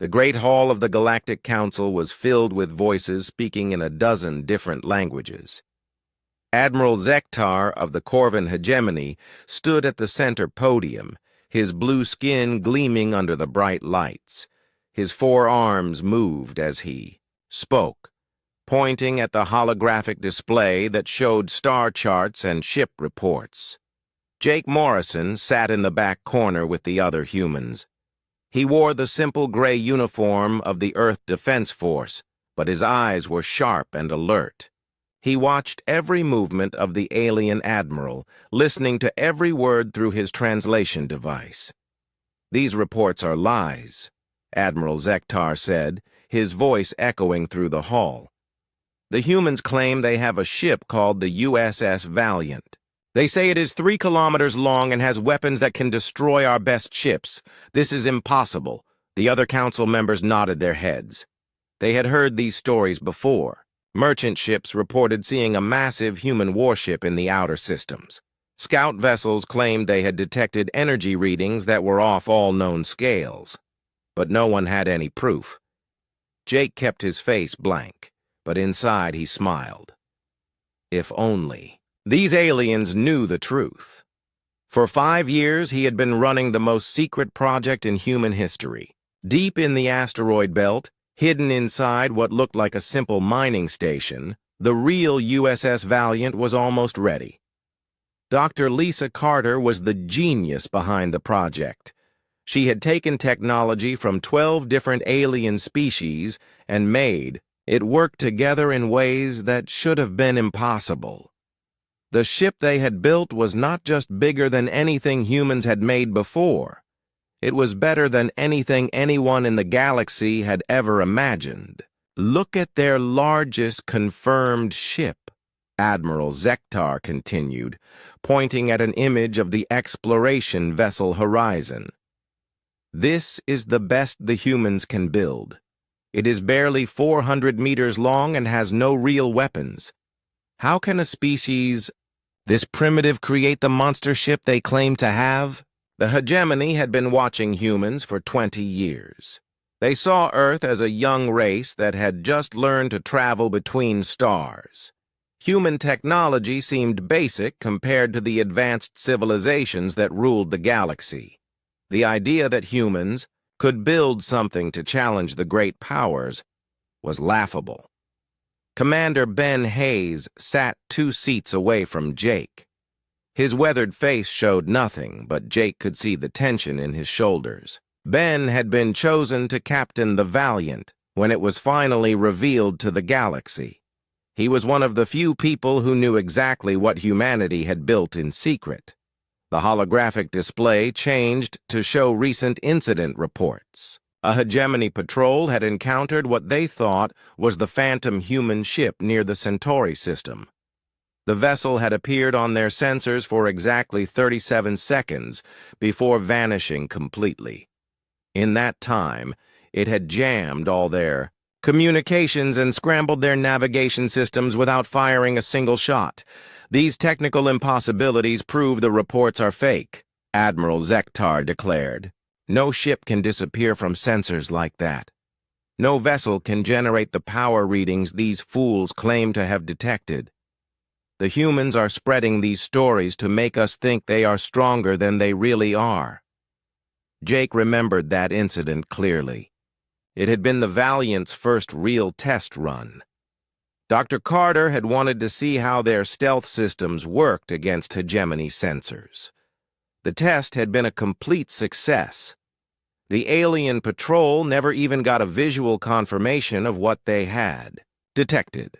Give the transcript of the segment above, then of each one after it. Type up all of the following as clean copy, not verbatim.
The great hall of the Galactic Council was filled with voices speaking in a dozen different languages. Admiral Zektar of the Corvan Hegemony stood at the center podium, his blue skin gleaming under the bright lights. His four arms moved as he spoke, pointing at the holographic display that showed star charts and ship reports. Jake Morrison sat in the back corner with the other humans. He wore the simple gray uniform of the Earth Defense Force, but his eyes were sharp and alert. He watched every movement of the alien admiral, listening to every word through his translation device. "These reports are lies," Admiral Zektar said, his voice echoing through the hall. "The humans claim they have a ship called the USS Valiant. They say it is 3 kilometers long and has weapons that can destroy our best ships. This is impossible." The other council members nodded their heads. They had heard these stories before. Merchant ships reported seeing a massive human warship in the outer systems. Scout vessels claimed they had detected energy readings that were off all known scales. But no one had any proof. Jake kept his face blank, but inside he smiled. If only. These aliens knew the truth. For 5 years, he had been running the most secret project in human history. Deep in the asteroid belt, hidden inside what looked like a simple mining station, the real USS Valiant was almost ready. Dr. Lisa Carter was the genius behind the project. She had taken technology from 12 different alien species and made it work together in ways that should have been impossible. The ship they had built was not just bigger than anything humans had made before. It was better than anything anyone in the galaxy had ever imagined. "Look at their largest confirmed ship," Admiral Zektar continued, pointing at an image of the exploration vessel Horizon. "This is the best the humans can build. It is barely 400 meters long and has no real weapons. How can a species this primitive create the monster ship they claim to have?" The hegemony had been watching humans for 20 years. They saw Earth as a young race that had just learned to travel between stars. Human technology seemed basic compared to the advanced civilizations that ruled the galaxy. The idea that humans could build something to challenge the great powers was laughable. Commander Ben Hayes sat 2 seats away from Jake. His weathered face showed nothing, but Jake could see the tension in his shoulders. Ben had been chosen to captain the Valiant when it was finally revealed to the galaxy. He was one of the few people who knew exactly what humanity had built in secret. The holographic display changed to show recent incident reports. A hegemony patrol had encountered what they thought was the phantom human ship near the Centauri system. The vessel had appeared on their sensors for exactly 37 seconds before vanishing completely. In that time, it had jammed all their communications and scrambled their navigation systems without firing a single shot. "These technical impossibilities prove the reports are fake," Admiral Zektar declared. "No ship can disappear from sensors like that. No vessel can generate the power readings these fools claim to have detected. The humans are spreading these stories to make us think they are stronger than they really are." Jake remembered that incident clearly. It had been the Valiant's first real test run. Dr. Carter had wanted to see how their stealth systems worked against hegemony sensors. The test had been a complete success. The alien patrol never even got a visual confirmation of what they had detected.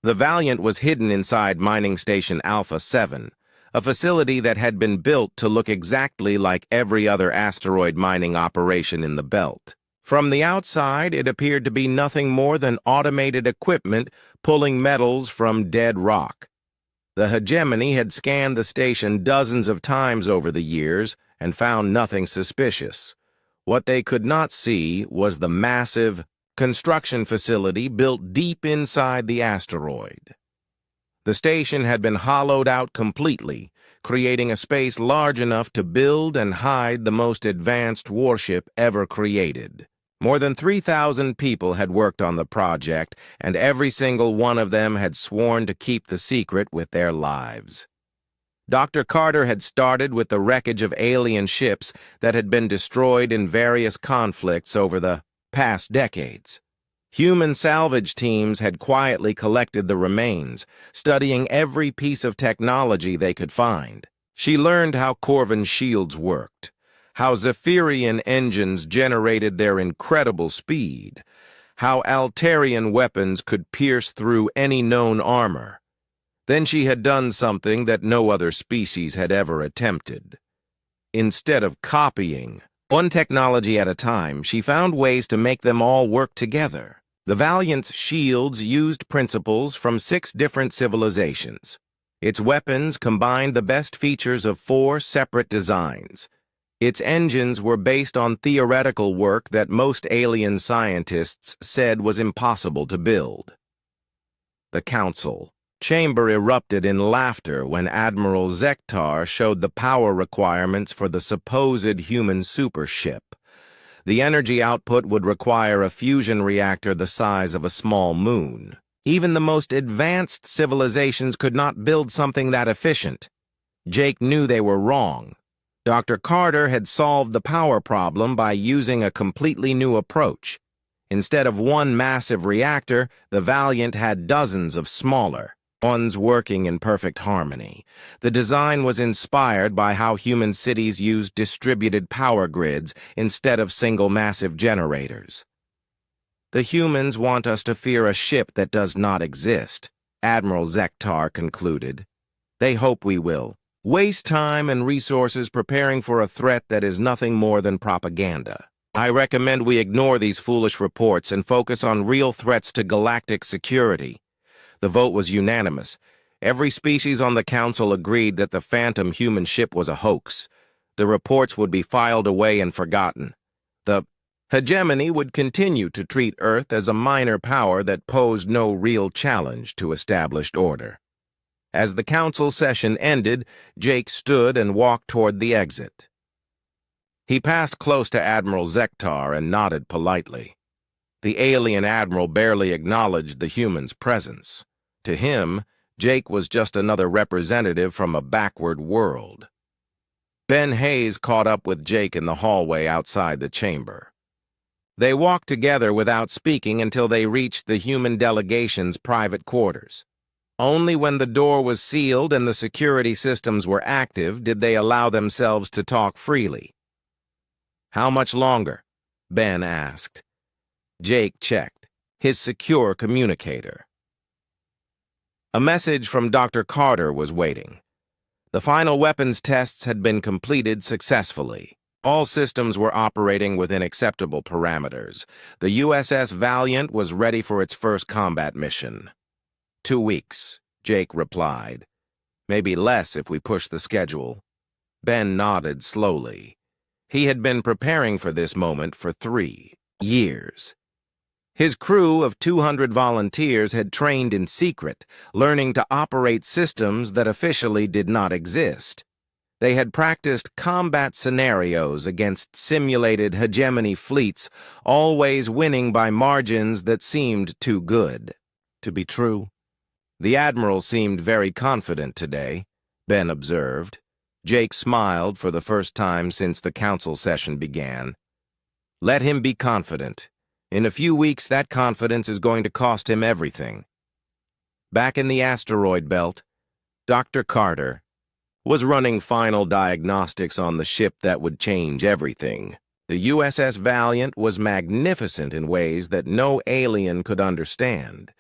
The Valiant was hidden inside Mining Station Alpha 7, a facility that had been built to look exactly like every other asteroid mining operation in the belt. From the outside, it appeared to be nothing more than automated equipment pulling metals from dead rock. The hegemony had scanned the station dozens of times over the years and found nothing suspicious. What they could not see was the massive construction facility built deep inside the asteroid. The station had been hollowed out completely, creating a space large enough to build and hide the most advanced warship ever created. More than 3,000 people had worked on the project, and every single one of them had sworn to keep the secret with their lives. Dr. Carter had started with the wreckage of alien ships that had been destroyed in various conflicts over the past decades. Human salvage teams had quietly collected the remains, studying every piece of technology they could find. She learned how Corvin shields worked, how Zephyrian engines generated their incredible speed, how Altarian weapons could pierce through any known armor. Then she had done something that no other species had ever attempted. Instead of copying, one technology at a time, she found ways to make them all work together. The Valiant's shields used principles from 6 different civilizations. Its weapons combined the best features of 4 separate designs. Its engines were based on theoretical work that most alien scientists said was impossible to build. The Council chamber erupted in laughter when Admiral Zektar showed the power requirements for the supposed human super ship. The energy output would require a fusion reactor the size of a small moon. Even the most advanced civilizations could not build something that efficient. Jake knew they were wrong. Dr. Carter had solved the power problem by using a completely new approach. Instead of one massive reactor, the Valiant had dozens of smaller ones working in perfect harmony. The design was inspired by how human cities used distributed power grids instead of single massive generators. The humans want us to fear a ship that does not exist, Admiral Zektar concluded. They hope we will waste time and resources preparing for a threat that is nothing more than propaganda. I recommend we ignore these foolish reports and focus on real threats to galactic security. The vote was unanimous. Every species on the Council agreed that the phantom human ship was a hoax. The reports would be filed away and forgotten. The hegemony would continue to treat Earth as a minor power that posed no real challenge to established order. As the Council session ended, Jake stood and walked toward the exit. He passed close to Admiral Zektar and nodded politely. The alien admiral barely acknowledged the human's presence. To him, Jake was just another representative from a backward world. Ben Hayes caught up with Jake in the hallway outside the chamber. They walked together without speaking until they reached the human delegation's private quarters. Only when the door was sealed and the security systems were active did they allow themselves to talk freely. "How much longer?" Ben asked. Jake checked his secure communicator. A message from Dr. Carter was waiting. The final weapons tests had been completed successfully. All systems were operating within acceptable parameters. The USS Valiant was ready for its first combat mission. 2 weeks, Jake replied. Maybe less if we push the schedule. Ben nodded slowly. He had been preparing for this moment for 3 years. His crew of 200 volunteers had trained in secret, learning to operate systems that officially did not exist. They had practiced combat scenarios against simulated hegemony fleets, always winning by margins that seemed too good to be true. The Admiral seemed very confident today, Ben observed. Jake smiled for the first time since the Council session began. Let him be confident. In a few weeks, that confidence is going to cost him everything. Back in the asteroid belt, Dr. Carter was running final diagnostics on the ship that would change everything. The USS Valiant was magnificent in ways that no alien could understand.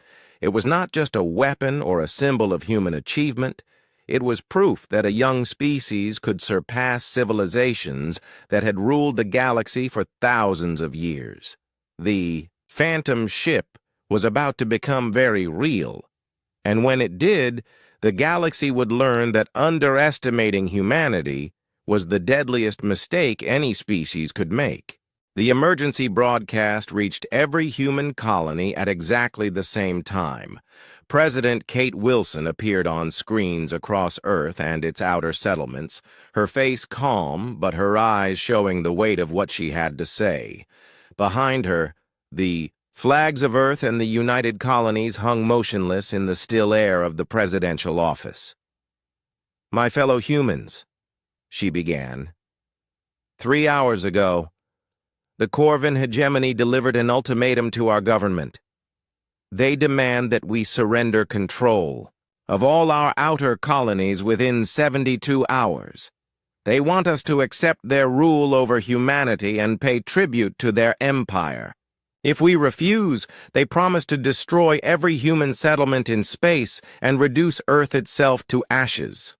It was not just a weapon or a symbol of human achievement. It was proof that a young species could surpass civilizations that had ruled the galaxy for thousands of years. The phantom ship was about to become very real, and when it did, the galaxy would learn that underestimating humanity was the deadliest mistake any species could make. The emergency broadcast reached every human colony at exactly the same time. President Kate Wilson appeared on screens across Earth and its outer settlements, her face calm, but her eyes showing the weight of what she had to say. Behind her, the flags of Earth and the United Colonies hung motionless in the still air of the presidential office. "My fellow humans," she began. "3 hours ago, the Corvin hegemony delivered an ultimatum to our government. They demand that we surrender control of all our outer colonies within 72 hours. They want us to accept their rule over humanity and pay tribute to their empire. If we refuse, they promise to destroy every human settlement in space and reduce Earth itself to ashes."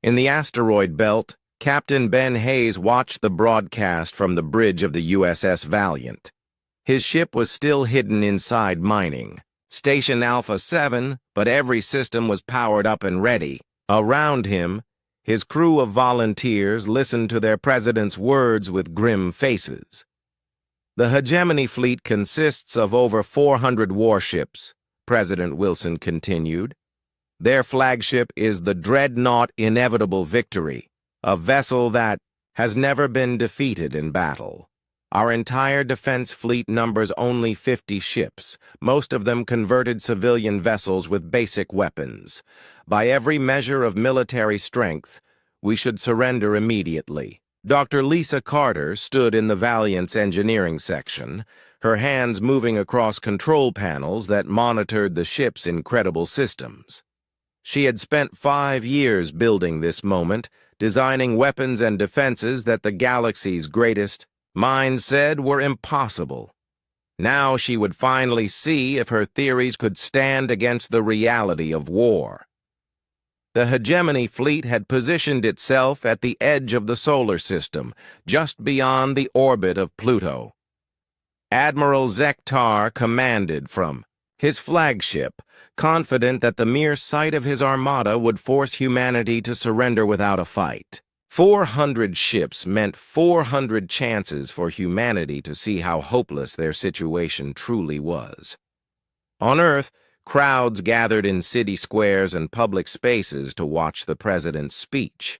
In the asteroid belt, Captain Ben Hayes watched the broadcast from the bridge of the USS Valiant. His ship was still hidden inside mining. Station Alpha 7, but every system was powered up and ready. Around him, his crew of volunteers listened to their president's words with grim faces. "The hegemony fleet consists of over 400 warships," President Wilson continued. "Their flagship is the dreadnought Inevitable Victory, a vessel that has never been defeated in battle. Our entire defense fleet numbers only 50 ships, most of them converted civilian vessels with basic weapons. By every measure of military strength, we should surrender immediately." Dr. Lisa Carter stood in the Valiant's engineering section, her hands moving across control panels that monitored the ship's incredible systems. She had spent 5 years building this moment, designing weapons and defenses that the galaxy's greatest minds said were impossible. Now she would finally see if her theories could stand against the reality of war. The hegemony fleet had positioned itself at the edge of the solar system, just beyond the orbit of Pluto. Admiral Zektar commanded from his flagship, confident that the mere sight of his armada would force humanity to surrender without a fight. 400 ships meant 400 chances for humanity to see how hopeless their situation truly was. On Earth, crowds gathered in city squares and public spaces to watch the president's speech.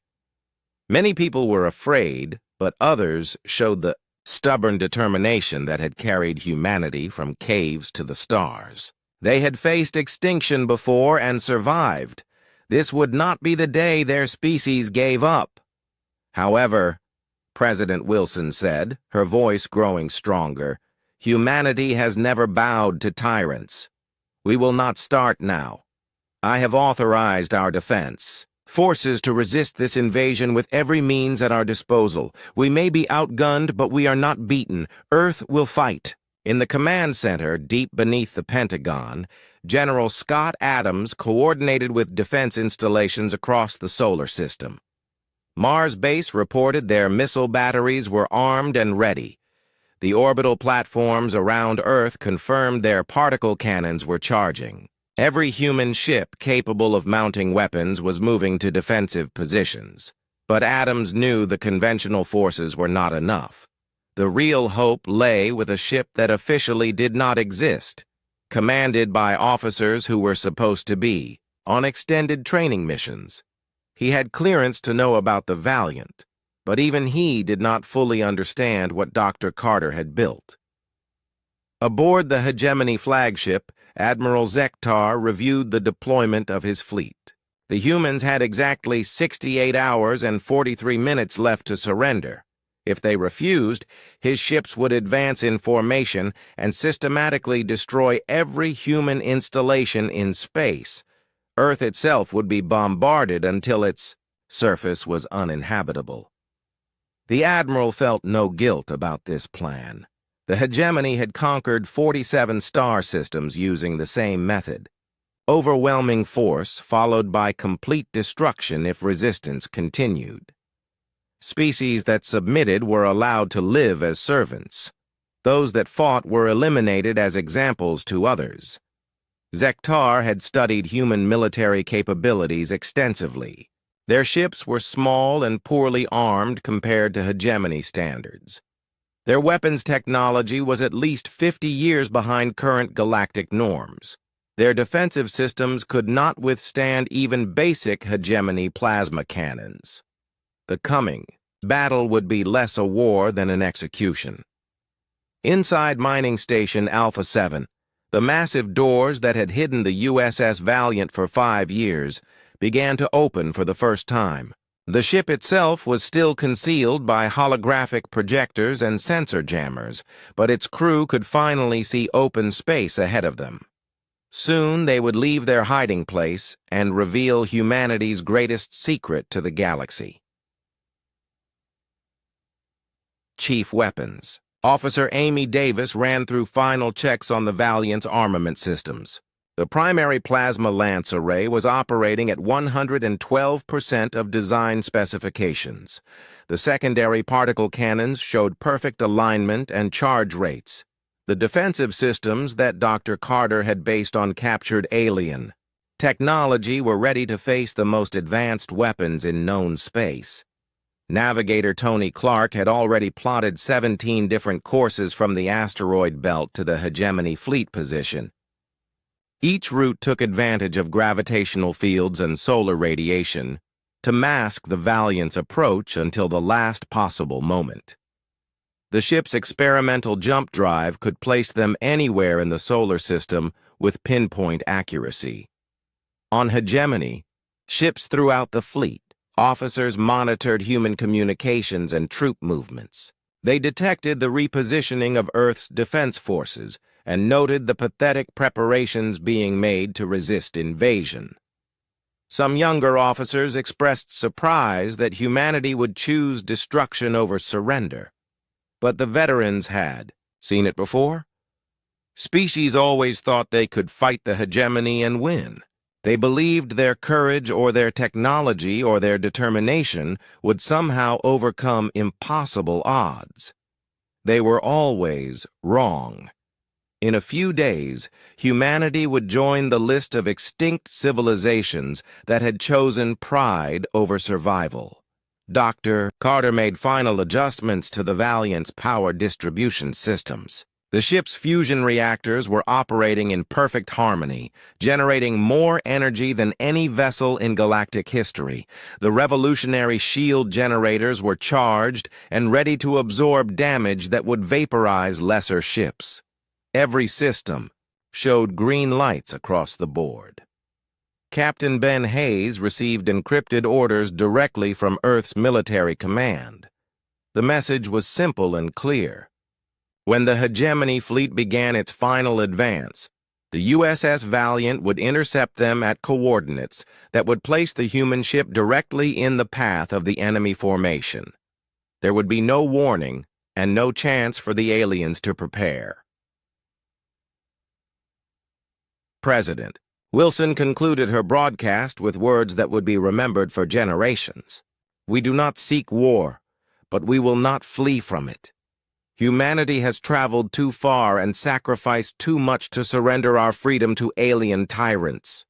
Many people were afraid, but others showed the stubborn determination that had carried humanity from caves to the stars. They had faced extinction before and survived. This would not be the day their species gave up. However, President Wilson said, her voice growing stronger, humanity has never bowed to tyrants. We will not start now. I have authorized our defense forces to resist this invasion with every means at our disposal. We may be outgunned, but we are not beaten. Earth will fight. In the command center, deep beneath the Pentagon, General Scott Adams coordinated with defense installations across the solar system. Mars Base reported their missile batteries were armed and ready. The orbital platforms around Earth confirmed their particle cannons were charging. Every human ship capable of mounting weapons was moving to defensive positions. But Adams knew the conventional forces were not enough. The real hope lay with a ship that officially did not exist, commanded by officers who were supposed to be on extended training missions. He had clearance to know about the Valiant, but even he did not fully understand what Dr. Carter had built. Aboard the hegemony flagship, Admiral Zektar reviewed the deployment of his fleet. The humans had exactly 68 hours and 43 minutes left to surrender. If they refused, his ships would advance in formation and systematically destroy every human installation in space. Earth itself would be bombarded until its surface was uninhabitable. The Admiral felt no guilt about this plan. The hegemony had conquered 47 star systems using the same method. Overwhelming force followed by complete destruction if resistance continued. Species that submitted were allowed to live as servants. Those that fought were eliminated as examples to others. Zektar had studied human military capabilities extensively. Their ships were small and poorly armed compared to hegemony standards. Their weapons technology was at least 50 years behind current galactic norms. Their defensive systems could not withstand even basic hegemony plasma cannons. The coming battle would be less a war than an execution. Inside Mining Station Alpha 7, the massive doors that had hidden the USS Valiant for 5 years began to open for the first time. The ship itself was still concealed by holographic projectors and sensor jammers, but its crew could finally see open space ahead of them. Soon they would leave their hiding place and reveal humanity's greatest secret to the galaxy. Chief Weapons. Officer Amy Davis ran through final checks on the Valiant's armament systems. The primary plasma lance array was operating at 112% of design specifications. The secondary particle cannons showed perfect alignment and charge rates. The defensive systems that Dr. Carter had based on captured alien technology were ready to face the most advanced weapons in known space. Navigator Tony Clark had already plotted 17 different courses from the asteroid belt to the hegemony fleet position. Each route took advantage of gravitational fields and solar radiation to mask the Valiant's approach until the last possible moment. The ship's experimental jump drive could place them anywhere in the solar system with pinpoint accuracy. On hegemony, ships throughout the fleet, officers monitored human communications and troop movements. They detected the repositioning of Earth's defense forces and noted the pathetic preparations being made to resist invasion. Some younger officers expressed surprise that humanity would choose destruction over surrender. But the veterans had seen it before. Species always thought they could fight the hegemony and win. They believed their courage or their technology or their determination would somehow overcome impossible odds. They were always wrong. In a few days, humanity would join the list of extinct civilizations that had chosen pride over survival. Dr. Carter made final adjustments to the Valiant's power distribution systems. The ship's fusion reactors were operating in perfect harmony, generating more energy than any vessel in galactic history. The revolutionary shield generators were charged and ready to absorb damage that would vaporize lesser ships. Every system showed green lights across the board. Captain Ben Hayes received encrypted orders directly from Earth's military command. The message was simple and clear. When the hegemony fleet began its final advance, the USS Valiant would intercept them at coordinates that would place the human ship directly in the path of the enemy formation. There would be no warning and no chance for the aliens to prepare. President Wilson concluded her broadcast with words that would be remembered for generations. "We do not seek war, but we will not flee from it. Humanity has traveled too far and sacrificed too much to surrender our freedom to alien tyrants.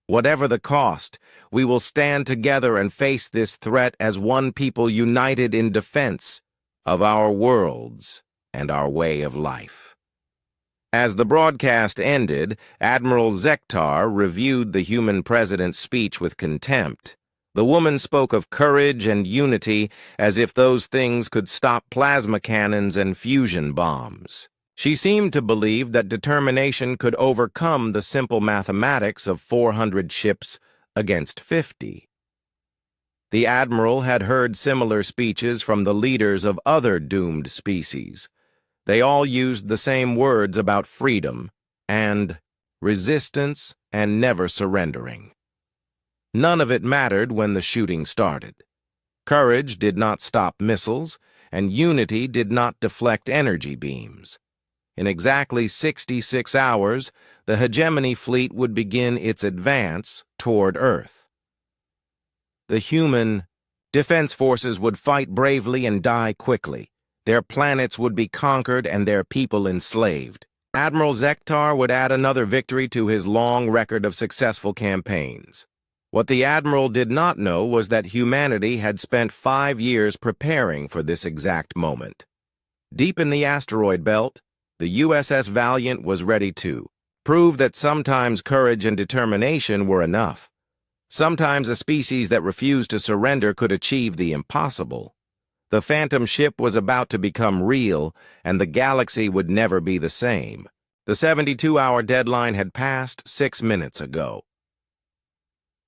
Whatever the cost, we will stand together and face this threat as one people united in defense of our worlds and our way of life." As the broadcast ended, Admiral Zektar reviewed the human president's speech with contempt. The woman spoke of courage and unity as if those things could stop plasma cannons and fusion bombs. She seemed to believe that determination could overcome the simple mathematics of 400 ships against 50. The Admiral had heard similar speeches from the leaders of other doomed species. They all used the same words about freedom and resistance and never surrendering. None of it mattered when the shooting started. Courage did not stop missiles, and unity did not deflect energy beams. In exactly 66 hours, the hegemony fleet would begin its advance toward Earth. The human defense forces would fight bravely and die quickly. Their planets would be conquered and their people enslaved. Admiral Zektar would add another victory to his long record of successful campaigns. What the Admiral did not know was that humanity had spent 5 years preparing for this exact moment. Deep in the asteroid belt, the USS Valiant was ready to prove that sometimes courage and determination were enough. Sometimes a species that refused to surrender could achieve the impossible. The Phantom ship was about to become real, and the galaxy would never be the same. The 72-hour deadline had passed 6 minutes ago.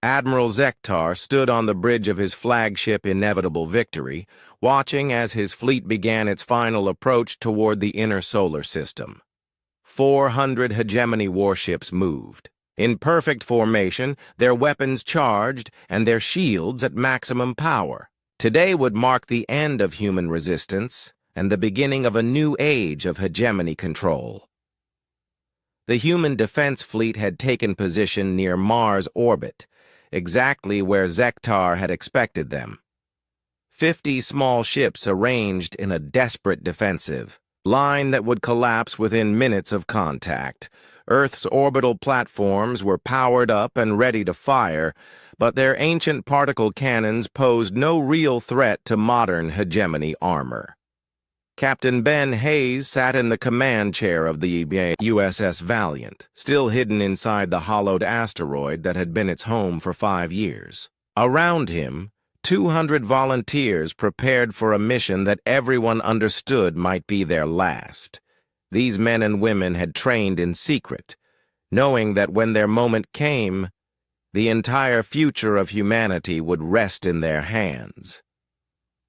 Admiral Zektar stood on the bridge of his flagship Inevitable Victory, watching as his fleet began its final approach toward the inner solar system. 400 hegemony warships moved. In perfect formation, their weapons charged and their shields at maximum power. Today would mark the end of human resistance and the beginning of a new age of hegemony control. The human defense fleet had taken position near Mars' orbit, exactly where Zektar had expected them. 50 small ships arranged in a desperate defensive line that would collapse within minutes of contact. Earth's orbital platforms were powered up and ready to fire, but their ancient particle cannons posed no real threat to modern hegemony armor. Captain Ben Hayes sat in the command chair of the USS Valiant, still hidden inside the hollowed asteroid that had been its home for 5 years. Around him, 200 volunteers prepared for a mission that everyone understood might be their last. These men and women had trained in secret, knowing that when their moment came, the entire future of humanity would rest in their hands.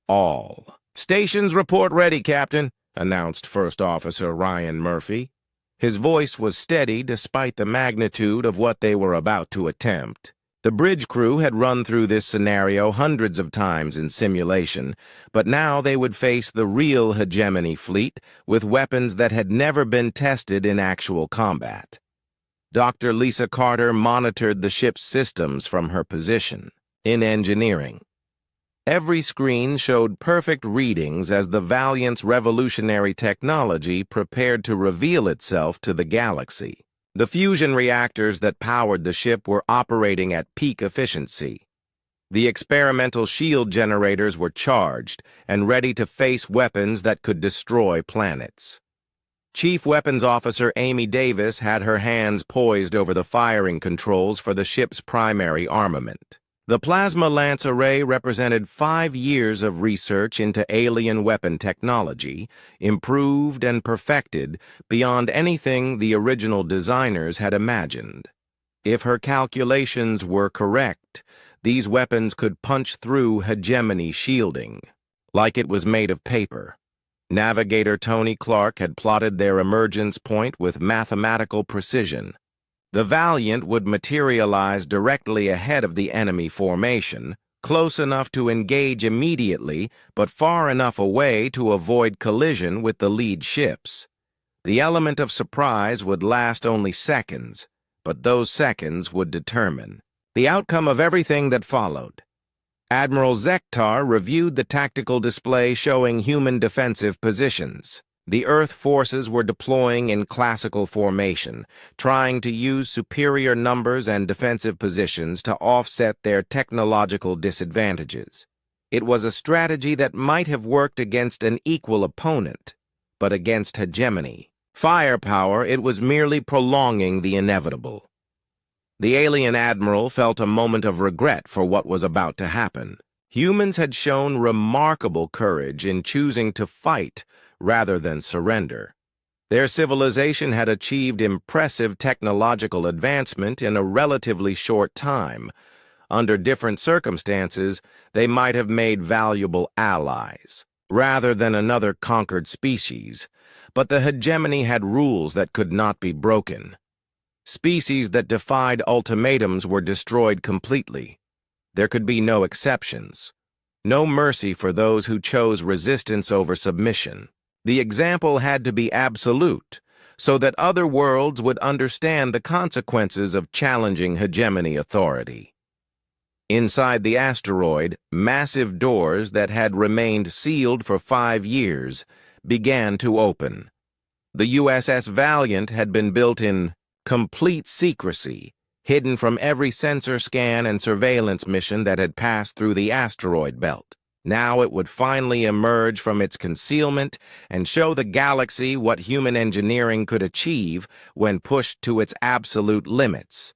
All. "Stations report ready, Captain," announced First Officer Ryan Murphy. His voice was steady despite the magnitude of what they were about to attempt. The bridge crew had run through this scenario hundreds of times in simulation, but now they would face the real hegemony fleet with weapons that had never been tested in actual combat. Dr. Lisa Carter monitored the ship's systems from her position in engineering. Every screen showed perfect readings as the Valiant's revolutionary technology prepared to reveal itself to the galaxy. The fusion reactors that powered the ship were operating at peak efficiency. The experimental shield generators were charged and ready to face weapons that could destroy planets. Chief Weapons Officer Amy Davis had her hands poised over the firing controls for the ship's primary armament. The Plasma Lance Array represented 5 years of research into alien weapon technology, improved and perfected beyond anything the original designers had imagined. If her calculations were correct, these weapons could punch through hegemony shielding, like it was made of paper. Navigator Tony Clark had plotted their emergence point with mathematical precision. The Valiant would materialize directly ahead of the enemy formation, close enough to engage immediately, but far enough away to avoid collision with the lead ships. The element of surprise would last only seconds, but those seconds would determine the outcome of everything that followed. Admiral Zektar reviewed the tactical display showing human defensive positions. The Earth forces were deploying in classical formation, trying to use superior numbers and defensive positions to offset their technological disadvantages. It was a strategy that might have worked against an equal opponent, but against hegemony. Firepower, it was merely prolonging the inevitable. The alien admiral felt a moment of regret for what was about to happen. Humans had shown remarkable courage in choosing to fight rather than surrender. Their civilization had achieved impressive technological advancement in a relatively short time. Under different circumstances, they might have made valuable allies, rather than another conquered species. But the hegemony had rules that could not be broken. Species that defied ultimatums were destroyed completely. There could be no exceptions. No mercy for those who chose resistance over submission. The example had to be absolute, so that other worlds would understand the consequences of challenging hegemony authority. Inside the asteroid, massive doors that had remained sealed for 5 years began to open. The USS Valiant had been built in complete secrecy, hidden from every sensor scan and surveillance mission that had passed through the asteroid belt. Now it would finally emerge from its concealment and show the galaxy what human engineering could achieve when pushed to its absolute limits.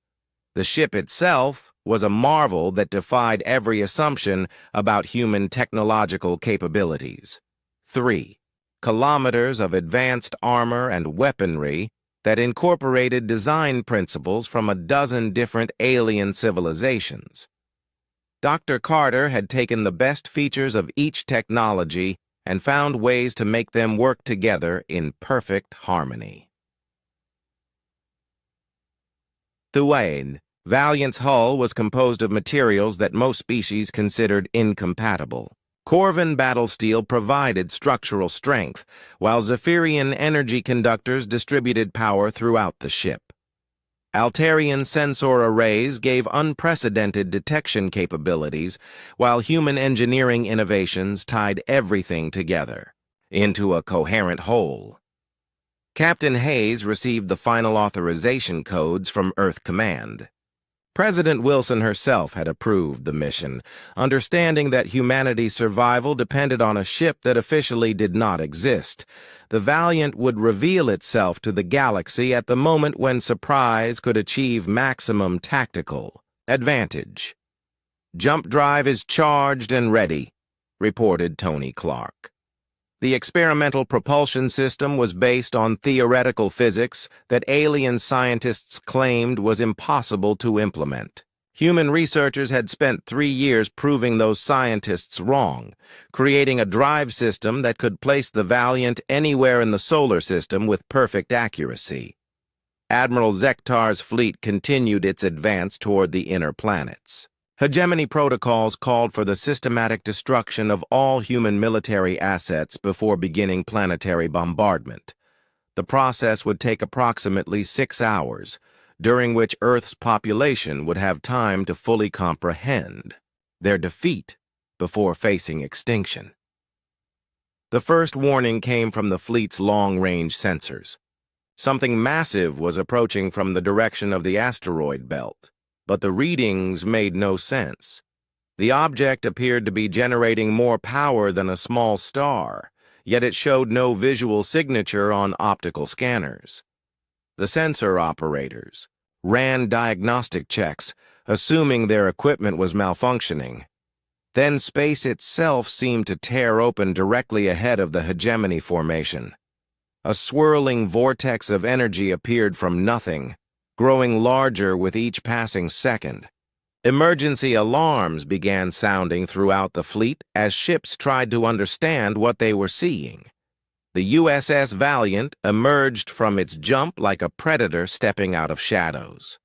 The ship itself was a marvel that defied every assumption about human technological capabilities. 3 kilometers of advanced armor and weaponry that incorporated design principles from a dozen different alien civilizations. Dr. Carter had taken the best features of each technology and found ways to make them work together in perfect harmony. Thuane, Valiant's hull was composed of materials that most species considered incompatible. Corvin battle steel provided structural strength, while Zephyrian energy conductors distributed power throughout the ship. Altarian sensor arrays gave unprecedented detection capabilities, while human engineering innovations tied everything together into a coherent whole. Captain Hayes received the final authorization codes from Earth Command. President Wilson herself had approved the mission, understanding that humanity's survival depended on a ship that officially did not exist. The Valiant would reveal itself to the galaxy at the moment when Surprise could achieve maximum tactical advantage. "Jump drive is charged and ready," reported Tony Clark. The experimental propulsion system was based on theoretical physics that alien scientists claimed was impossible to implement. Human researchers had spent 3 years proving those scientists wrong, creating a drive system that could place the Valiant anywhere in the solar system with perfect accuracy. Admiral Zektar's fleet continued its advance toward the inner planets. Hegemony protocols called for the systematic destruction of all human military assets before beginning planetary bombardment. The process would take approximately 6 hours, during which Earth's population would have time to fully comprehend their defeat before facing extinction. The first warning came from the fleet's long-range sensors. Something massive was approaching from the direction of the asteroid belt, but the readings made no sense. The object appeared to be generating more power than a small star, yet it showed no visual signature on optical scanners. The sensor operators ran diagnostic checks, assuming their equipment was malfunctioning. Then space itself seemed to tear open directly ahead of the hegemony formation. A swirling vortex of energy appeared from nothing, growing larger with each passing second. Emergency alarms began sounding throughout the fleet as ships tried to understand what they were seeing. The USS Valiant emerged from its jump like a predator stepping out of shadows.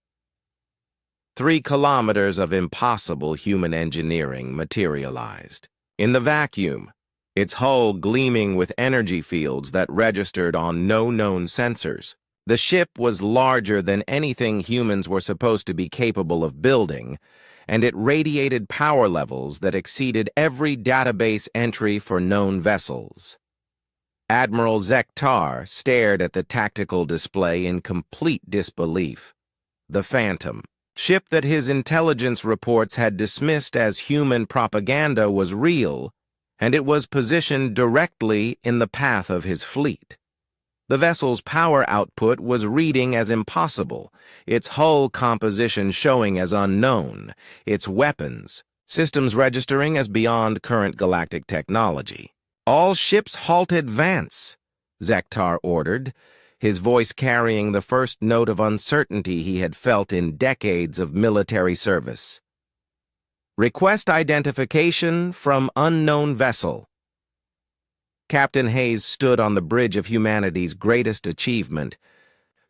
3 kilometers of impossible human engineering materialized. In the vacuum, its hull gleaming with energy fields that registered on no known sensors. The ship was larger than anything humans were supposed to be capable of building, and it radiated power levels that exceeded every database entry for known vessels. Admiral Zektar stared at the tactical display in complete disbelief. The Phantom, ship that his intelligence reports had dismissed as human propaganda, was real, and it was positioned directly in the path of his fleet. The vessel's power output was reading as impossible, its hull composition showing as unknown, its weapons, systems registering as beyond current galactic technology. "All ships halt advance," Zektar ordered, his voice carrying the first note of uncertainty he had felt in decades of military service. "Request identification from unknown vessel." Captain Hayes stood on the bridge of humanity's greatest achievement,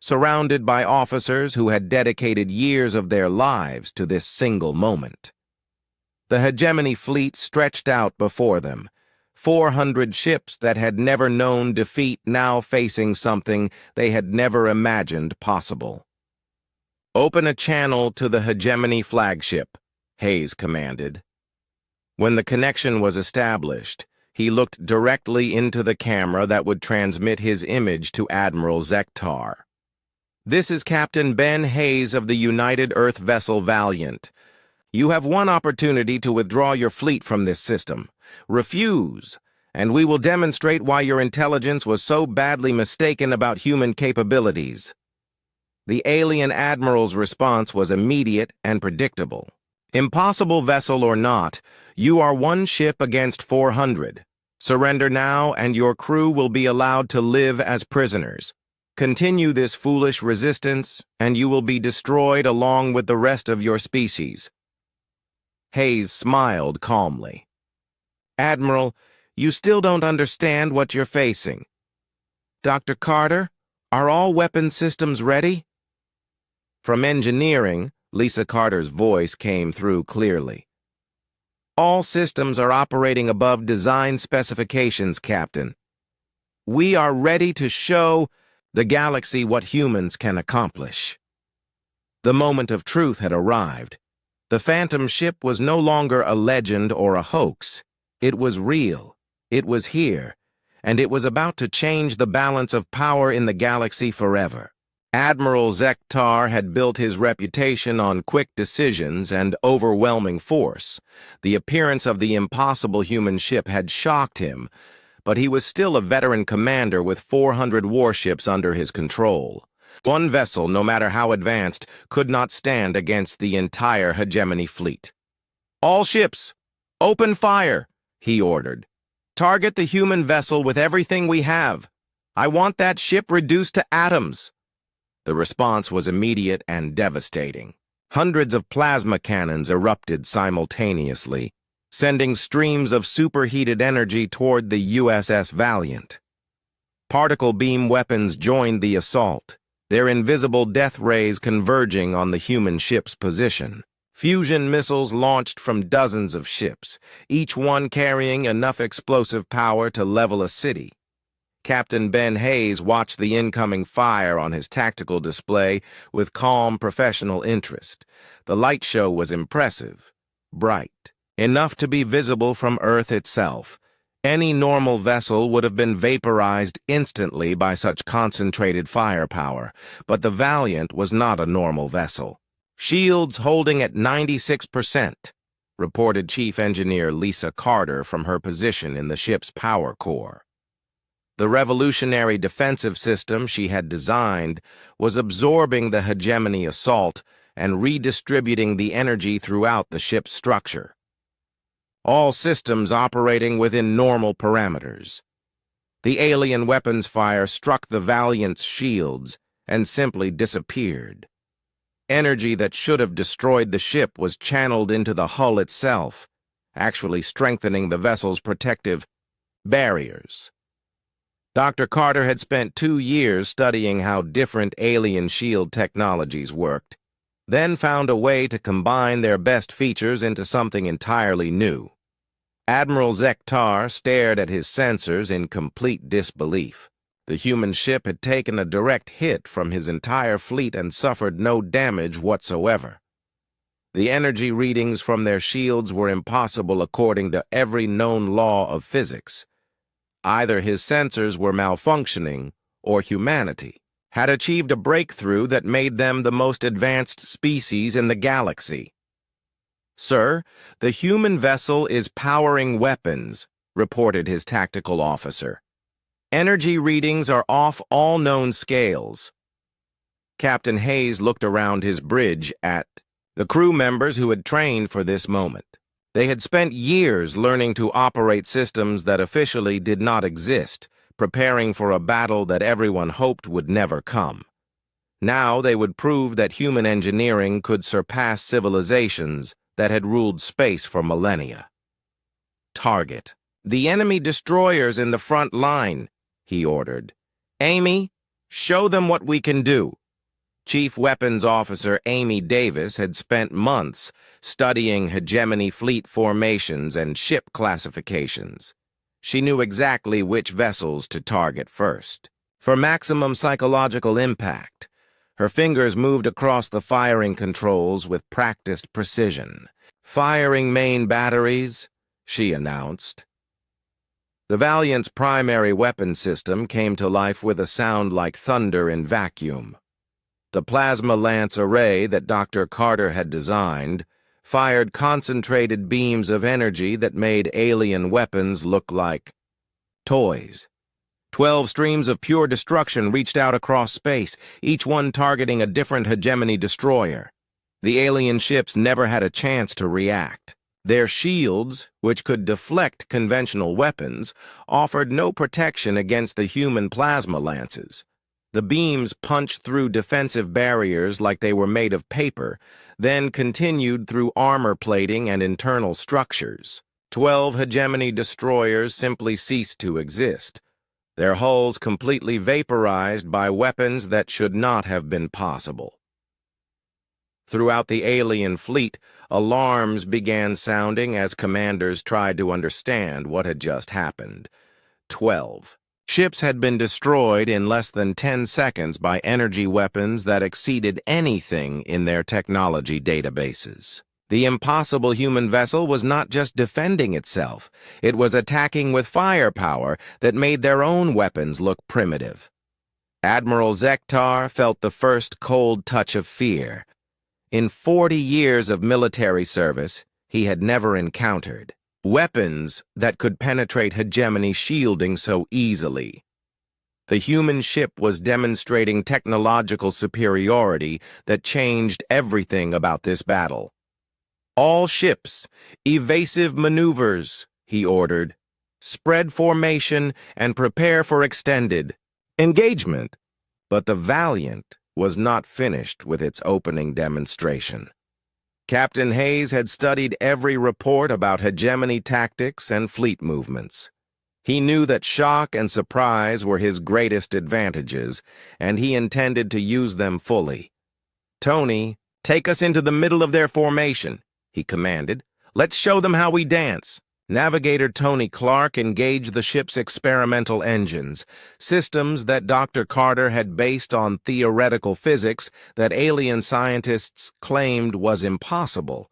surrounded by officers who had dedicated years of their lives to this single moment. The hegemony fleet stretched out before them, 400 ships that had never known defeat now facing something they had never imagined possible. "Open a channel to the hegemony flagship," Hayes commanded. When the connection was established, he looked directly into the camera that would transmit his image to Admiral Zektar. "This is Captain Ben Hayes of the United Earth vessel Valiant. You have one opportunity to withdraw your fleet from this system. Refuse, and we will demonstrate why your intelligence was so badly mistaken about human capabilities." The alien admiral's response was immediate and predictable. "Impossible vessel or not, you are one ship against 400. Surrender now, and your crew will be allowed to live as prisoners. Continue this foolish resistance, and you will be destroyed along with the rest of your species." Hayes smiled calmly. "Admiral, you still don't understand what you're facing. Dr. Carter, are all weapon systems ready?" From engineering, Lisa Carter's voice came through clearly. "All systems are operating above design specifications, Captain. We are ready to show the galaxy what humans can accomplish." The moment of truth had arrived. The Phantom ship was no longer a legend or a hoax. It was real. It was here, and it was about to change the balance of power in the galaxy forever. Admiral Zektar had built his reputation on quick decisions and overwhelming force. The appearance of the impossible human ship had shocked him, but he was still a veteran commander with 400 warships under his control. One vessel, no matter how advanced, could not stand against the entire hegemony fleet. "All ships, open fire," he ordered. "Target the human vessel with everything we have. I want that ship reduced to atoms." The response was immediate and devastating. Hundreds of plasma cannons erupted simultaneously, sending streams of superheated energy toward the USS Valiant. Particle beam weapons joined the assault, their invisible death rays converging on the human ship's position. Fusion missiles launched from dozens of ships, each one carrying enough explosive power to level a city. Captain Ben Hayes watched the incoming fire on his tactical display with calm professional interest. The light show was impressive, bright, enough to be visible from Earth itself. Any normal vessel would have been vaporized instantly by such concentrated firepower, but the Valiant was not a normal vessel. "Shields holding at 96%, reported Chief Engineer Lisa Carter from her position in the ship's power core. The revolutionary defensive system she had designed was absorbing the hegemony assault and redistributing the energy throughout the ship's structure. All systems operating within normal parameters. The alien weapons fire struck the Valiant's shields and simply disappeared. Energy that should have destroyed the ship was channeled into the hull itself, actually strengthening the vessel's protective barriers. Dr. Carter had spent 2 years studying how different alien shield technologies worked, then found a way to combine their best features into something entirely new. Admiral Zektar stared at his sensors in complete disbelief. The human ship had taken a direct hit from his entire fleet and suffered no damage whatsoever. The energy readings from their shields were impossible according to every known law of physics. Either his sensors were malfunctioning, or humanity had achieved a breakthrough that made them the most advanced species in the galaxy. "Sir, the human vessel is powering weapons," reported his tactical officer. "Energy readings are off all known scales." Captain Hayes looked around his bridge at the crew members who had trained for this moment. They had spent years learning to operate systems that officially did not exist, preparing for a battle that everyone hoped would never come. Now they would prove that human engineering could surpass civilizations that had ruled space for millennia. "Target the enemy destroyers in the front line," he ordered. "Amy, show them what we can do." Chief Weapons Officer Amy Davis had spent months studying hegemony fleet formations and ship classifications. She knew exactly which vessels to target first. For maximum psychological impact, her fingers moved across the firing controls with practiced precision. "Firing main batteries," she announced. The Valiant's primary weapon system came to life with a sound like thunder in vacuum. The plasma lance array that Dr. Carter had designed fired concentrated beams of energy that made alien weapons look like toys. 12 streams of pure destruction reached out across space, each one targeting a different hegemony destroyer. The alien ships never had a chance to react. Their shields, which could deflect conventional weapons, offered no protection against the human plasma lances. The beams punched through defensive barriers like they were made of paper, then continued through armor plating and internal structures. 12 hegemony destroyers simply ceased to exist, their hulls completely vaporized by weapons that should not have been possible. Throughout the alien fleet, alarms began sounding as commanders tried to understand what had just happened. 12 ships had been destroyed in less than 10 seconds by energy weapons that exceeded anything in their technology databases. The impossible human vessel was not just defending itself, it was attacking with firepower that made their own weapons look primitive. Admiral Zektar felt the first cold touch of fear. In 40 years of military service, he had never encountered weapons that could penetrate hegemony shielding so easily. The human ship was demonstrating technological superiority that changed everything about this battle. "All ships, evasive maneuvers," he ordered. "Spread formation and prepare for extended engagement." But the Valiant was not finished with its opening demonstration. Captain Hayes had studied every report about hegemony tactics and fleet movements. He knew that shock and surprise were his greatest advantages, and he intended to use them fully. "Tony, take us into the middle of their formation," he commanded. "Let's show them how we dance." Navigator Tony Clark engaged the ship's experimental engines, systems that Dr. Carter had based on theoretical physics that alien scientists claimed was impossible.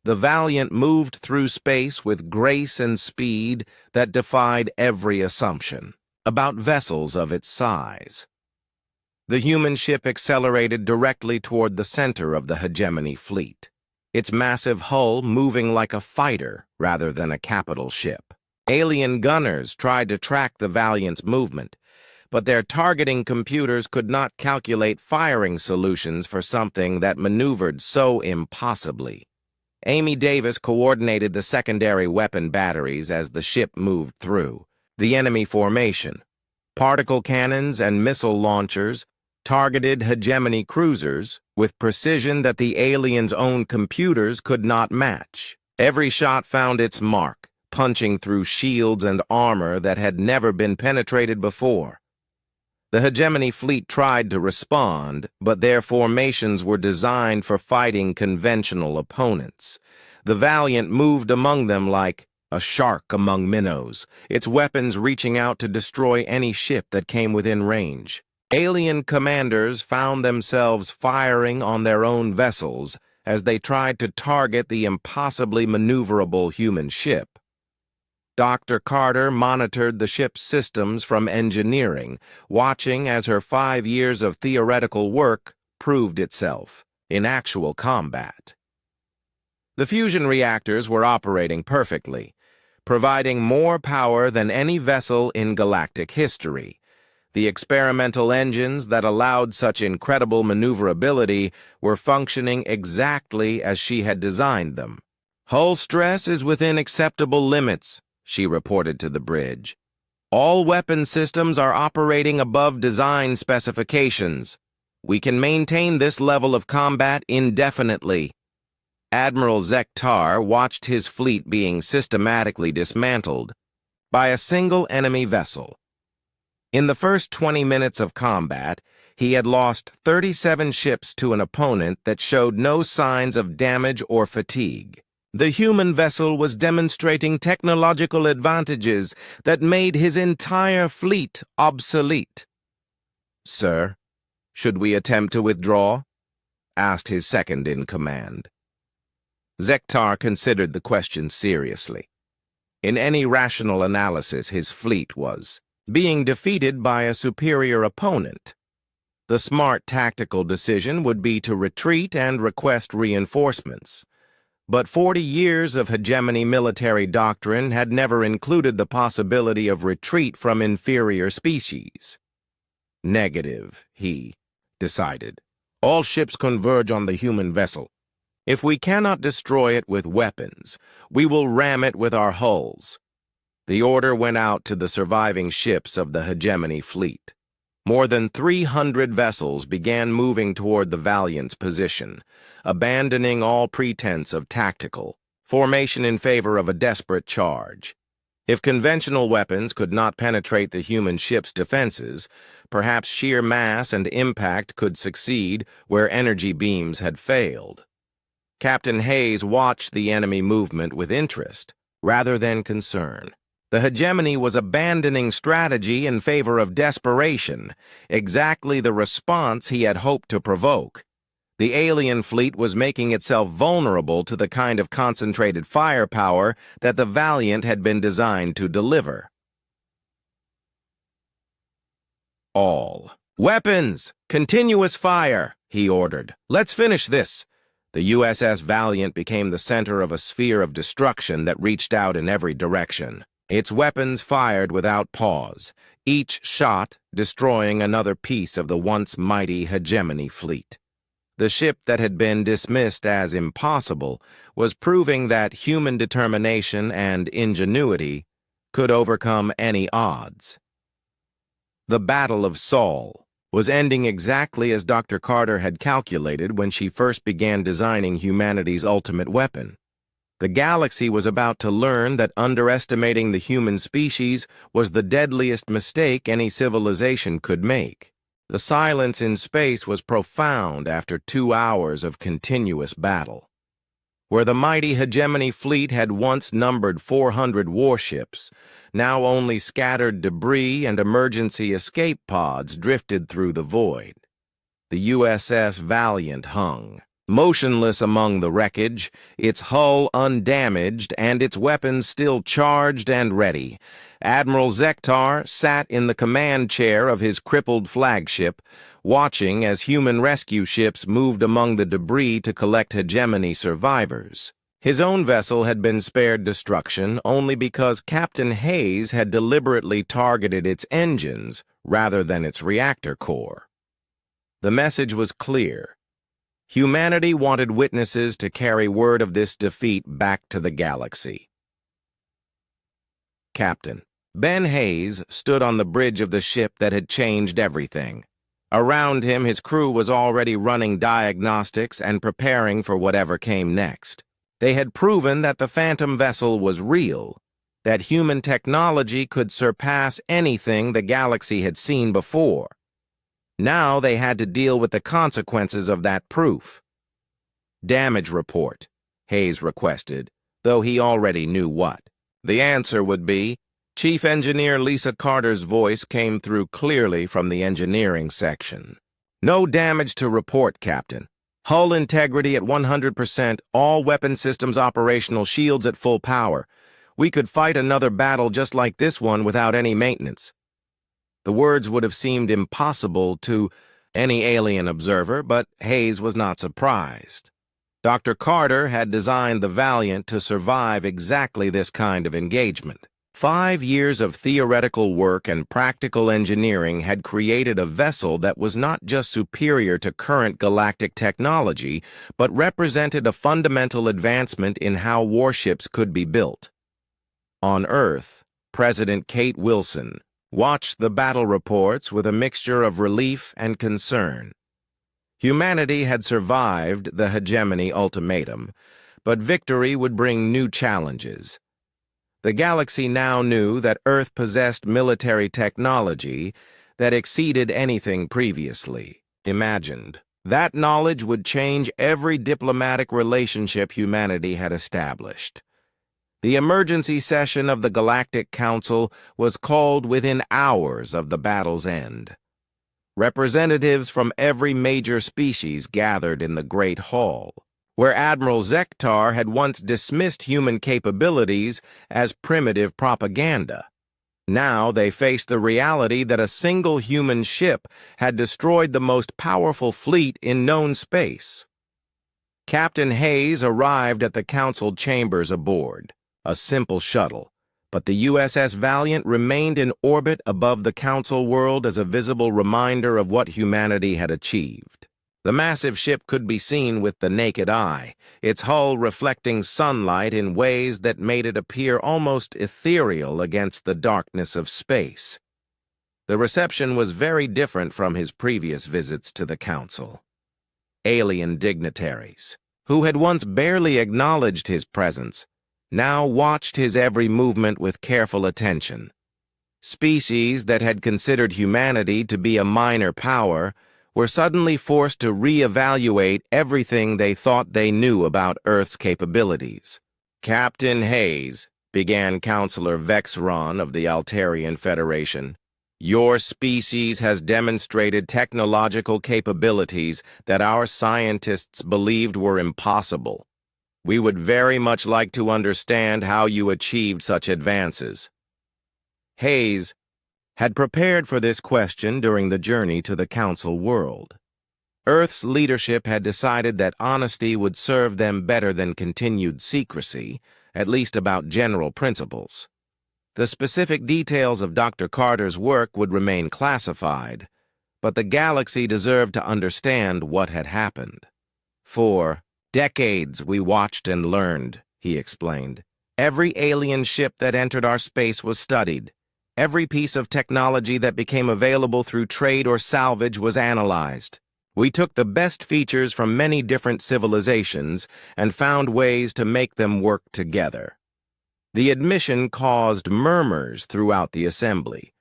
The Valiant moved through space with grace and speed that defied every assumption about vessels of its size. The human ship accelerated directly toward the center of the hegemony fleet, its massive hull moving like a fighter rather than a capital ship. Alien gunners tried to track the Valiant's movement, but their targeting computers could not calculate firing solutions for something that maneuvered so impossibly. Amy Davis coordinated the secondary weapon batteries as the ship moved through. The enemy formation, particle cannons and missile launchers, targeted hegemony cruisers with precision that the aliens' own computers could not match. Every shot found its mark, punching through shields and armor that had never been penetrated before. The hegemony fleet tried to respond, but their formations were designed for fighting conventional opponents. The Valiant moved among them like a shark among minnows, its weapons reaching out to destroy any ship that came within range. Alien commanders found themselves firing on their own vessels as they tried to target the impossibly maneuverable human ship. Dr. Carter monitored the ship's systems from engineering, watching as her 5 years of theoretical work proved itself in actual combat. The fusion reactors were operating perfectly, providing more power than any vessel in galactic history. The experimental engines that allowed such incredible maneuverability were functioning exactly as she had designed them. "Hull stress is within acceptable limits," she reported to the bridge. "All weapon systems are operating above design specifications. We can maintain this level of combat indefinitely." Admiral Zektar watched his fleet being systematically dismantled by a single enemy vessel. In the first 20 minutes of combat, he had lost 37 ships to an opponent that showed no signs of damage or fatigue. The human vessel was demonstrating technological advantages that made his entire fleet obsolete. "Sir, should we attempt to withdraw?" asked his second-in-command. Zektar considered the question seriously. In any rational analysis, his fleet was being defeated by a superior opponent. The smart tactical decision would be to retreat and request reinforcements. But 40 years of hegemony military doctrine had never included the possibility of retreat from inferior species. Negative, he decided. All ships converge on the human vessel. If we cannot destroy it with weapons, we will ram it with our hulls. The order went out to the surviving ships of the hegemony fleet. More than 300 vessels began moving toward the Valiant's position, abandoning all pretense of tactical formation in favor of a desperate charge. If conventional weapons could not penetrate the human ship's defenses, perhaps sheer mass and impact could succeed where energy beams had failed. Captain Hayes watched the enemy movement with interest, rather than concern. The hegemony was abandoning strategy in favor of desperation, exactly the response he had hoped to provoke. The alien fleet was making itself vulnerable to the kind of concentrated firepower that the Valiant had been designed to deliver. All weapons! Continuous fire! He ordered. Let's finish this. The USS Valiant became the center of a sphere of destruction that reached out in every direction. Its weapons fired without pause, each shot destroying another piece of the once mighty hegemony fleet. The ship that had been dismissed as impossible was proving that human determination and ingenuity could overcome any odds. The Battle of Saul was ending exactly as Dr. Carter had calculated when she first began designing humanity's ultimate weapon. The galaxy was about to learn that underestimating the human species was the deadliest mistake any civilization could make. The silence in space was profound after 2 hours of continuous battle. Where the mighty hegemony fleet had once numbered 400 warships, now only scattered debris and emergency escape pods drifted through the void. The USS Valiant hung, motionless among the wreckage, its hull undamaged and its weapons still charged and ready. Admiral Zektar sat in the command chair of his crippled flagship, watching as human rescue ships moved among the debris to collect hegemony survivors. His own vessel had been spared destruction only because Captain Hayes had deliberately targeted its engines rather than its reactor core. The message was clear. Humanity wanted witnesses to carry word of this defeat back to the galaxy. Captain Ben Hayes stood on the bridge of the ship that had changed everything. Around him, his crew was already running diagnostics and preparing for whatever came next. They had proven that the Phantom vessel was real, that human technology could surpass anything the galaxy had seen before. Now they had to deal with the consequences of that proof. Damage report, Hayes requested, though he already knew what. The answer would be, Chief Engineer Lisa Carter's voice came through clearly from the engineering section. No damage to report, Captain. Hull integrity at 100%, all weapon systems operational, shields at full power. We could fight another battle just like this one without any maintenance. The words would have seemed impossible to any alien observer, but Hayes was not surprised. Dr. Carter had designed the Valiant to survive exactly this kind of engagement. 5 years of theoretical work and practical engineering had created a vessel that was not just superior to current galactic technology, but represented a fundamental advancement in how warships could be built. On Earth, President Kate Wilson watched the battle reports with a mixture of relief and concern. Humanity had survived the hegemony ultimatum, but victory would bring new challenges. The galaxy now knew that Earth possessed military technology that exceeded anything previously imagined. That knowledge would change every diplomatic relationship humanity had established. The emergency session of the Galactic Council was called within hours of the battle's end. Representatives from every major species gathered in the Great Hall, where Admiral Zektar had once dismissed human capabilities as primitive propaganda. Now they faced the reality that a single human ship had destroyed the most powerful fleet in known space. Captain Hayes arrived at the council chambers aboard, a simple shuttle, but the USS Valiant remained in orbit above the council world as a visible reminder of what humanity had achieved. The massive ship could be seen with the naked eye, its hull reflecting sunlight in ways that made it appear almost ethereal against the darkness of space. The reception was very different from his previous visits to the council. Alien dignitaries, who had once barely acknowledged his presence, now watched his every movement with careful attention. Species that had considered humanity to be a minor power were suddenly forced to reevaluate everything they thought they knew about Earth's capabilities. "Captain Hayes," began Counselor Vexron of the Altarian Federation, "your species has demonstrated technological capabilities that our scientists believed were impossible. We would very much like to understand how you achieved such advances." Hayes had prepared for this question during the journey to the Council world. Earth's leadership had decided that honesty would serve them better than continued secrecy, at least about general principles. The specific details of Dr. Carter's work would remain classified, but the galaxy deserved to understand what had happened. "For decades we watched and learned," he explained. "Every alien ship that entered our space was studied. Every piece of technology that became available through trade or salvage was analyzed. We took the best features from many different civilizations and found ways to make them work together." The admission caused murmurs throughout the assembly.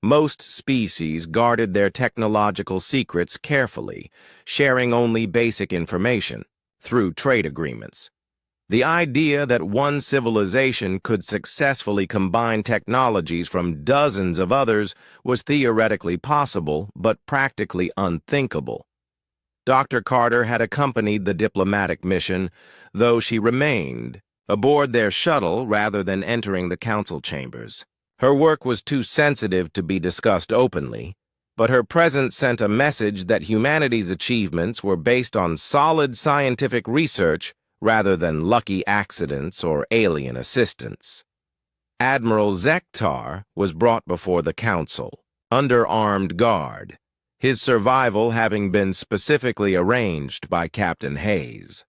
Most species guarded their technological secrets carefully, sharing only basic information through trade agreements. The idea that one civilization could successfully combine technologies from dozens of others was theoretically possible, but practically unthinkable. Dr. Carter had accompanied the diplomatic mission, though she remained aboard their shuttle rather than entering the council chambers. Her work was too sensitive to be discussed openly, but her presence sent a message that humanity's achievements were based on solid scientific research rather than lucky accidents or alien assistance. Admiral Zektar was brought before the council, under armed guard, his survival having been specifically arranged by Captain Hayes.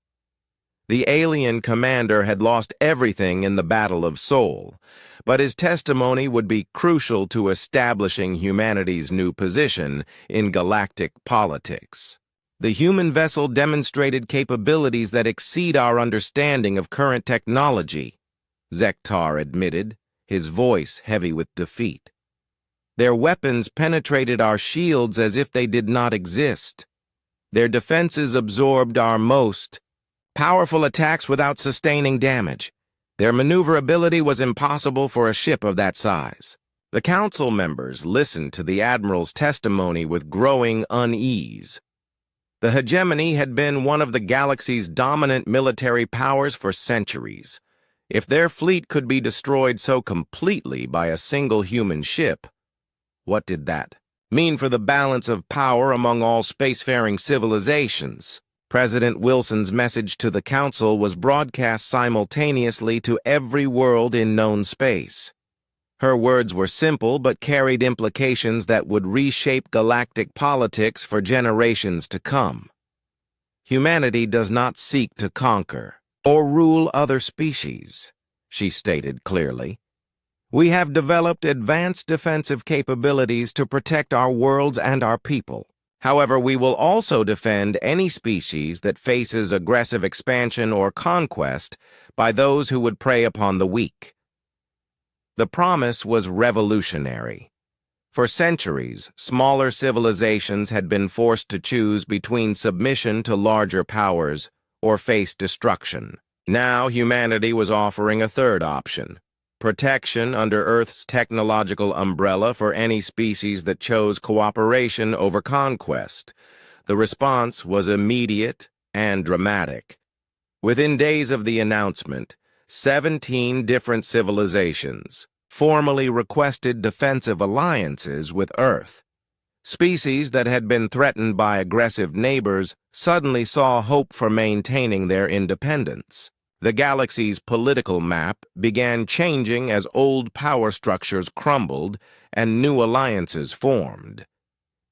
The alien commander had lost everything in the Battle of Sol, but his testimony would be crucial to establishing humanity's new position in galactic politics. The human vessel demonstrated capabilities that exceed our understanding of current technology, Zektar admitted, his voice heavy with defeat. Their weapons penetrated our shields as if they did not exist. Their defenses absorbed our most powerful attacks without sustaining damage. Their maneuverability was impossible for a ship of that size. The council members listened to the admiral's testimony with growing unease. The hegemony had been one of the galaxy's dominant military powers for centuries. If their fleet could be destroyed so completely by a single human ship, what did that mean for the balance of power among all spacefaring civilizations? President Wilson's message to the council was broadcast simultaneously to every world in known space. Her words were simple but carried implications that would reshape galactic politics for generations to come. Humanity does not seek to conquer or rule other species, she stated clearly. We have developed advanced defensive capabilities to protect our worlds and our people. However, we will also defend any species that faces aggressive expansion or conquest by those who would prey upon the weak. The promise was revolutionary. For centuries, smaller civilizations had been forced to choose between submission to larger powers or face destruction. Now humanity was offering a third option: protection under Earth's technological umbrella for any species that chose cooperation over conquest. The response was immediate and dramatic. Within days of the announcement, 17 different civilizations formally requested defensive alliances with Earth. Species that had been threatened by aggressive neighbors suddenly saw hope for maintaining their independence. The galaxy's political map began changing as old power structures crumbled and new alliances formed.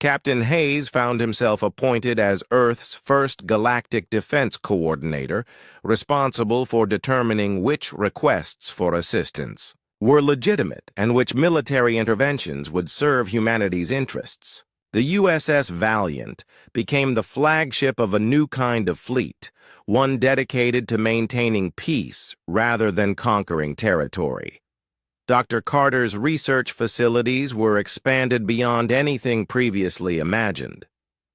Captain Hayes found himself appointed as Earth's first galactic defense coordinator, responsible for determining which requests for assistance were legitimate and which military interventions would serve humanity's interests. The USS Valiant became the flagship of a new kind of fleet, one dedicated to maintaining peace rather than conquering territory. Dr. Carter's research facilities were expanded beyond anything previously imagined.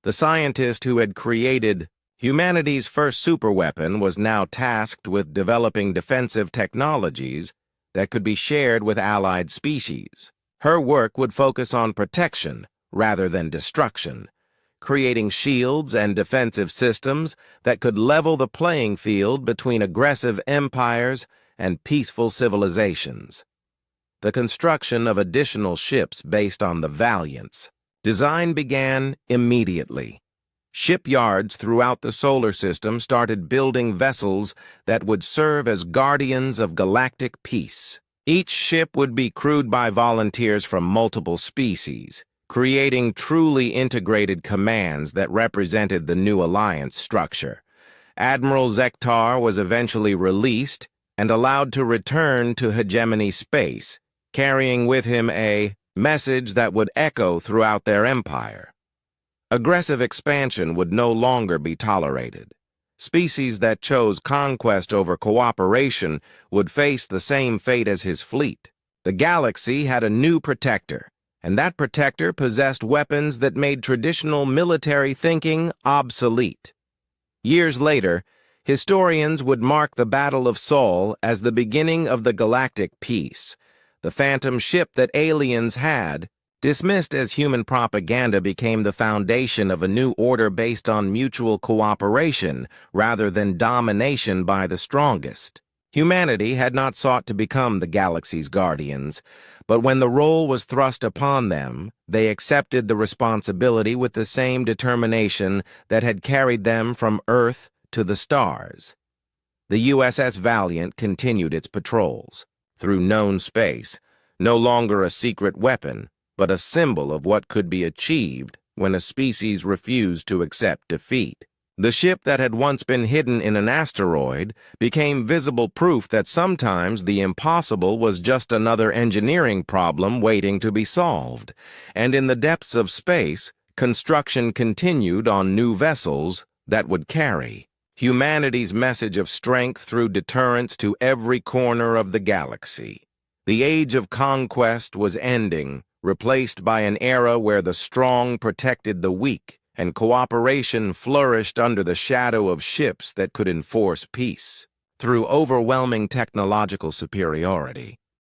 The scientist who had created humanity's first superweapon was now tasked with developing defensive technologies that could be shared with allied species. Her work would focus on protection rather than destruction, creating shields and defensive systems that could level the playing field between aggressive empires and peaceful civilizations. The construction of additional ships based on the Valiant's design began immediately. Shipyards throughout the solar system started building vessels that would serve as guardians of galactic peace. Each ship would be crewed by volunteers from multiple species, creating truly integrated commands that represented the new alliance structure. Admiral Zektar was eventually released and allowed to return to hegemony space, carrying with him a message that would echo throughout their empire. Aggressive expansion would no longer be tolerated. Species that chose conquest over cooperation would face the same fate as his fleet. The galaxy had a new protector, and that protector possessed weapons that made traditional military thinking obsolete. Years later, historians would mark the Battle of Sol as the beginning of the galactic peace. The phantom ship that aliens had, dismissed as human propaganda, became the foundation of a new order based on mutual cooperation rather than domination by the strongest. Humanity had not sought to become the galaxy's guardians, but when the role was thrust upon them, they accepted the responsibility with the same determination that had carried them from Earth to the stars. The USS Valiant continued its patrols through known space, no longer a secret weapon, but a symbol of what could be achieved when a species refused to accept defeat. The ship that had once been hidden in an asteroid became visible proof that sometimes the impossible was just another engineering problem waiting to be solved, and in the depths of space, construction continued on new vessels that would carry humanity's message of strength through deterrence to every corner of the galaxy. The age of conquest was ending, replaced by an era where the strong protected the weak, and cooperation flourished under the shadow of ships that could enforce peace. Through overwhelming technological superiority,